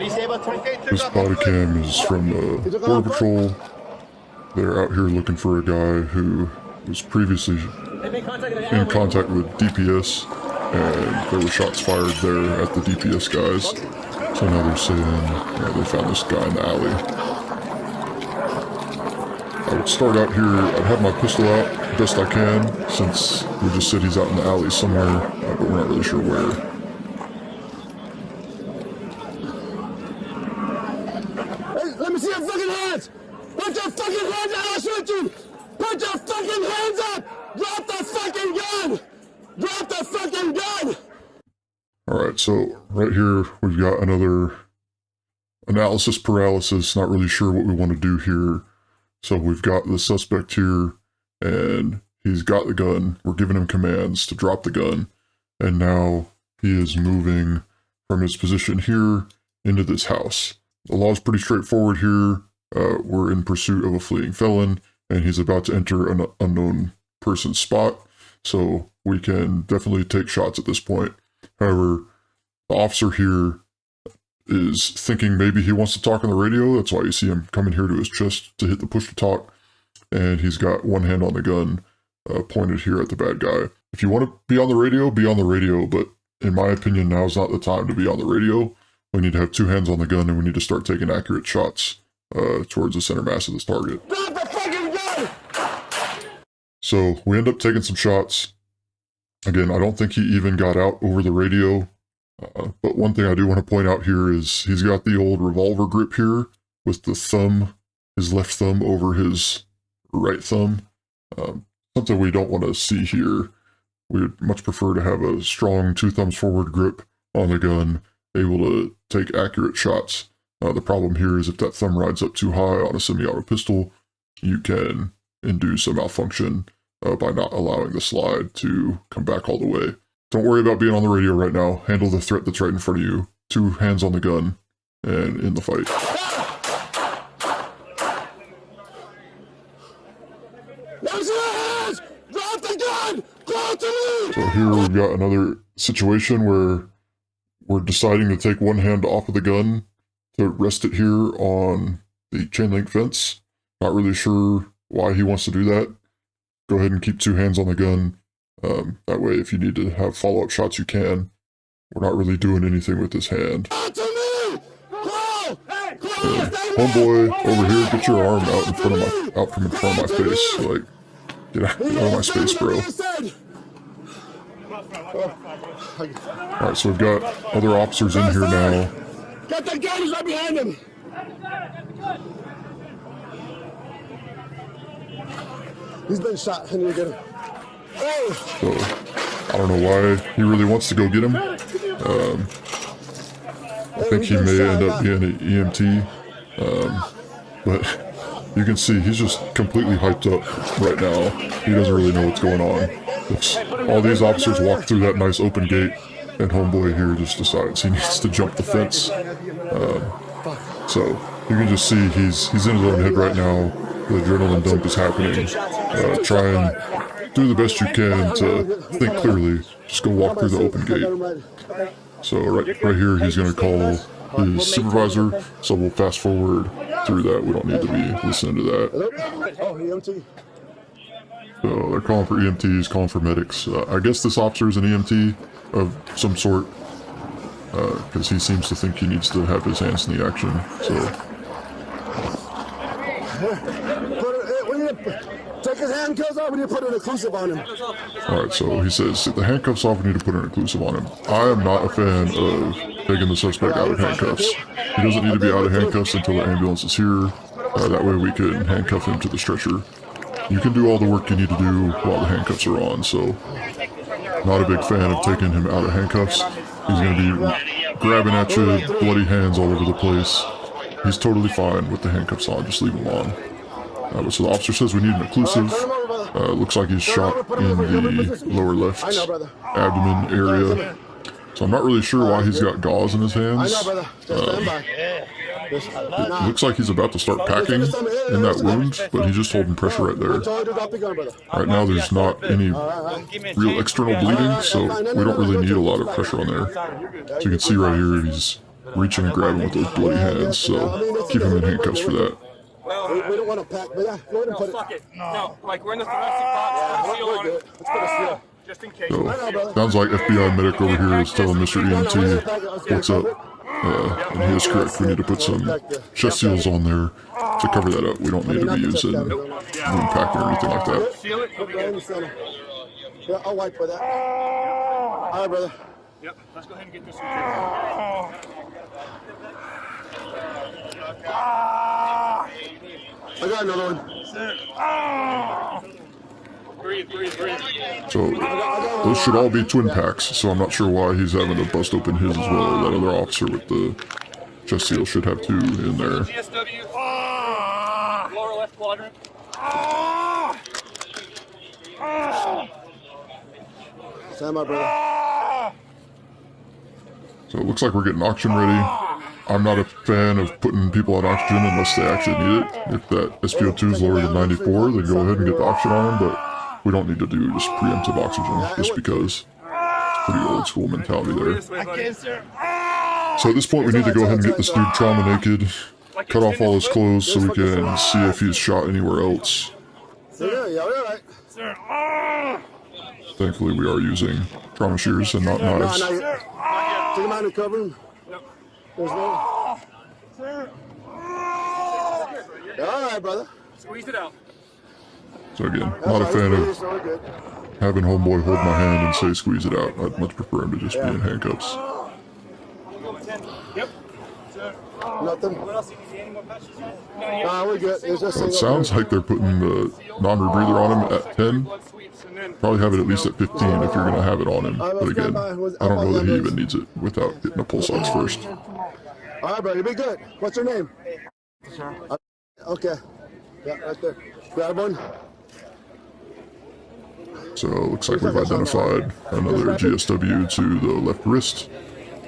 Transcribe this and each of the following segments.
This body cam is from Border Patrol. They're out here looking for a guy who was previously in contact with DPS, and there were shots fired there at the DPS guys. So now they're saying they found this guy in the alley. I would start out here, I'd have my pistol out best I can, since we just said he's out in the alley somewhere, but we're not really sure where. Hey, let me see your fucking hands! Put your fucking hands out, I'll shoot you! Put your fucking hands up! Drop the fucking gun! Drop the fucking gun! Alright, so right here we've got another analysis paralysis, not really sure what we want to do here. So we've got the suspect here, and he's got the gun. We're giving him commands to drop the gun, and now he is moving from his position here into this house. The law is pretty straightforward here. We're in pursuit of a fleeing felon, and he's about to enter an unknown person's spot, so we can definitely take shots at this point. However, the officer here is thinking maybe he wants to talk on the radio. That's why you see him coming here to his chest to hit the push to talk, and he's got one hand on the gun pointed here at the bad guy. If you want to be on the radio, but in my opinion, now's not the time to be on the radio. We need to have two hands on the gun, and we need to start taking accurate shots towards the center mass of this target. Drop the fucking gun! So we end up taking some shots. Again, I don't think he even got out over the radio. But one thing I do want to point out here is he's got the old revolver grip here with the thumb, his left thumb over his right thumb. Something we don't want to see here. We would much prefer to have a strong two thumbs forward grip on the gun, able to take accurate shots. The problem here is if that thumb rides up too high on a semi-auto pistol, you can induce a malfunction by not allowing the slide to come back all the way. Don't worry about being on the radio right now. Handle the threat that's right in front of you. Two hands on the gun, and in the fight. Drop the gun! Close to me! So here we've got another situation where we're deciding to take one hand off of the gun to rest it here on the chain link fence. Not really sure why he wants to do that. Go ahead and keep two hands on the gun. That way, if you need to have follow-up shots, you can. We're not really doing anything with this hand. Homeboy, over here, get your arm out from in front of my face. Like, get out of my space, bro. Alright, so we've got other officers in here now. Get the gun, he's right behind him! He's been shot, and you get him. So, I don't know why he really wants to go get him. I think he may end up being an EMT. But you can see he's just completely hyped up right now. He doesn't really know what's going on. All these officers walk through that nice open gate, and homeboy here just decides he needs to jump the fence. So you can just see he's in his own head right now. The adrenaline dump is happening. Try and do the best you can to think clearly. Just go walk through the open gate. So right here he's going to call his supervisor, so we'll fast forward through that. We don't need to be listening to that. Oh, EMT. So they're calling for EMTs, calling for medics. I guess this officer is an EMT of some sort, because he seems to think he needs to have his hands in the action. So Take his handcuffs off, we need to put an occlusive on him. Alright, so he says, the handcuffs off, we need to put an occlusive on him. I am not a fan of taking the suspect out of handcuffs. He doesn't need to be out of handcuffs until the ambulance is here. That way we can handcuff him to the stretcher. You can do all the work you need to do while the handcuffs are on, so not a big fan of taking him out of handcuffs. He's going to be grabbing at you, bloody hands all over the place. He's totally fine with the handcuffs on, just leave him on. So the officer says we need an occlusive. Looks like he's shot in the lower left abdomen area. So I'm not really sure why he's got gauze in his hands. It looks like he's about to start packing in that wound, but he's just holding pressure right there. Right now there's not any real external bleeding, so we don't really need a lot of pressure on there. So you can see right here he's reaching and grabbing with those bloody hands, so keep him in handcuffs for that. We don't want to pack, but yeah, go ahead and put it. Fuck it. No, like we're in the thoracic box. Put a seal on it. Let's put a seal. Just in case. So, sounds like FBI medic over here is telling Mr. EMT what's up. And he is correct. We need to put some chest seals on there to cover that up. We don't need to be using wound packing or anything like that. Seal it. It'll be good. Yeah, I'll wipe for that. All right, brother. Yep. Let's go ahead and get this one. I got another one. Breathe, breathe, breathe. So those should all be twin packs, so I'm not sure why he's having to bust open his as well. That other officer with the chest seal should have 2 in there. GSW. Lower left quadrant. Stand by, brother. So it looks like we're getting oxygen ready. I'm not a fan of putting people on oxygen unless they actually need it. If that SpO2 is lower than 94, then go ahead and get the oxygen on them, but we don't need to do just preemptive oxygen just because it's pretty old school mentality there. So at this point we need to go ahead and get this dude trauma naked, cut off all his clothes so we can see if he's shot anywhere else. Yeah, all right. Thankfully we are using trauma shears and not knives. Take him out and cover him. There's no. Yeah, all right, brother. Squeeze it out. So again, not a fan of having homeboy hold my hand and say squeeze it out. I'd much prefer him to just be in handcuffs. Yep. Nothing. What else? Any more patches? Nah, we're good. It's just So it sounds like they're putting the non-rebreather on him at 10. Probably have it at least at 15 if you're going to have it on him. But again, I don't know that he even needs it without getting a pulse ox first. All right, bro. You'll be good. What's your name? Okay. Yeah, right there. Grab one. So it looks like we've identified another GSW to the left wrist.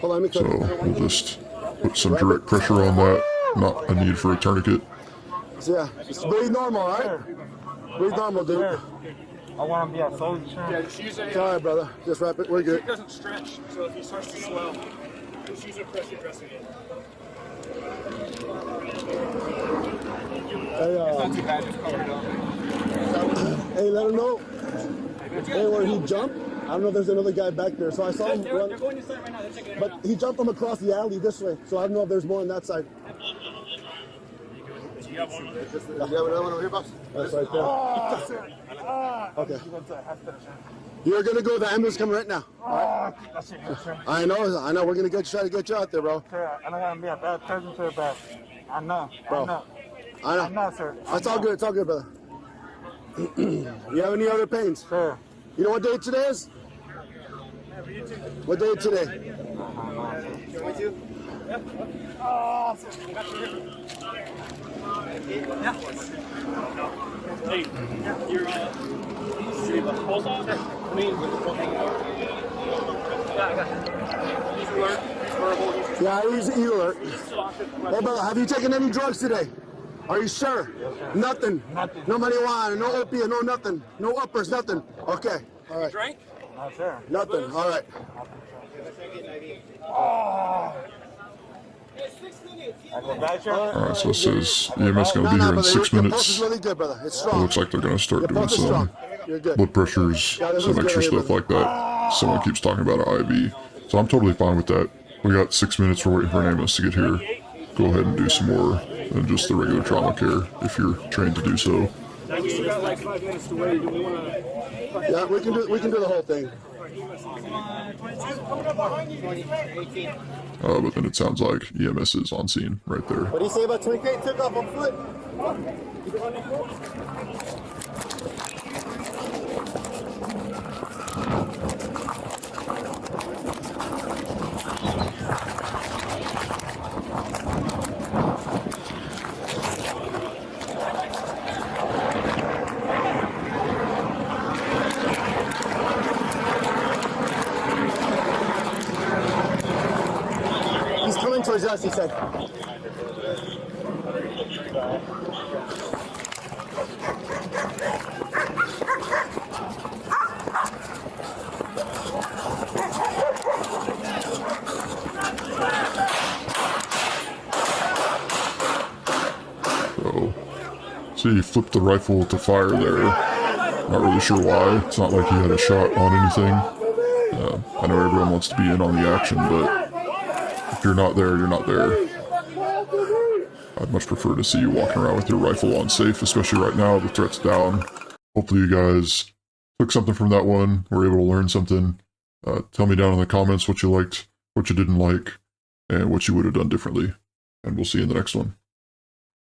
Hold on, let me So cut. we'll just put some direct pressure on that. Not a need for a tourniquet. So, yeah, just breathe normal, all right? Breathe normal, dude. I want to be a soldier. Yeah, just use a. It's all right, brother. Just wrap it. We're good. It doesn't stretch, so if he starts to swell, just use a pressure dressing it. Hey, Not too bad, just cover it up. hey, let him know. Hey, where he jumped. I don't know if there's another guy back there. So I saw him They're run. going inside right now. They're checking it But he jumped from across the alley this way. So I don't know if there's more on that side. You have one. You have another one over here, boss? That's right there. Okay. You're gonna go. The ambulance coming right now. All right. I know. We're gonna try to get you out there, bro. Sir, I don't want to be a bad person, sir, but I know. Bro. I know, sir. It's all good. It's all good, brother. You have any other pains? Sir. You know what day today is? What day is today? Hey, you're see the pulse on? I mean, with the pulse hanging out. Yeah, I got you. He's alert. He's verbal. He's Yeah, he's alert. exhausted. Hey, brother, have you taken any drugs today? Are you sure? Nothing. No marijuana, no opiate, no nothing. No uppers, nothing. Okay. All right. Drank? No, sir. Nothing. All right. I go back, sir. Alright, so it says EMS going to be here in brother. 6 Your pulse minutes. is really good, brother. It's It strong. looks like they're going to start Your doing pulse is some strong. You're good. blood pressures, Yeah, this some is good extra here, stuff like that. Someone keeps talking about an IV. So I'm totally fine with that. We got 6 minutes. We're waiting for an ambulance to get here. Go ahead and do some more than just the regular trauma care if you're trained to do so. We still got like 5 minutes to wait. Do we want to? Yeah, we can do the whole thing. But then it sounds like EMS is on scene right there. What do you say about 28 took off on foot? He's coming towards us, he said. See, he flipped the rifle to fire there. Not really sure why. It's not like he had a shot on anything. I know everyone wants to be in on the action, but if you're not there, you're not there. I'd much prefer to see you walking around with your rifle on safe, especially right now, the threat's down. Hopefully you guys took something from that one, were able to learn something. Tell me down in the comments what you liked, what you didn't like, and what you would have done differently. And we'll see you in the next one.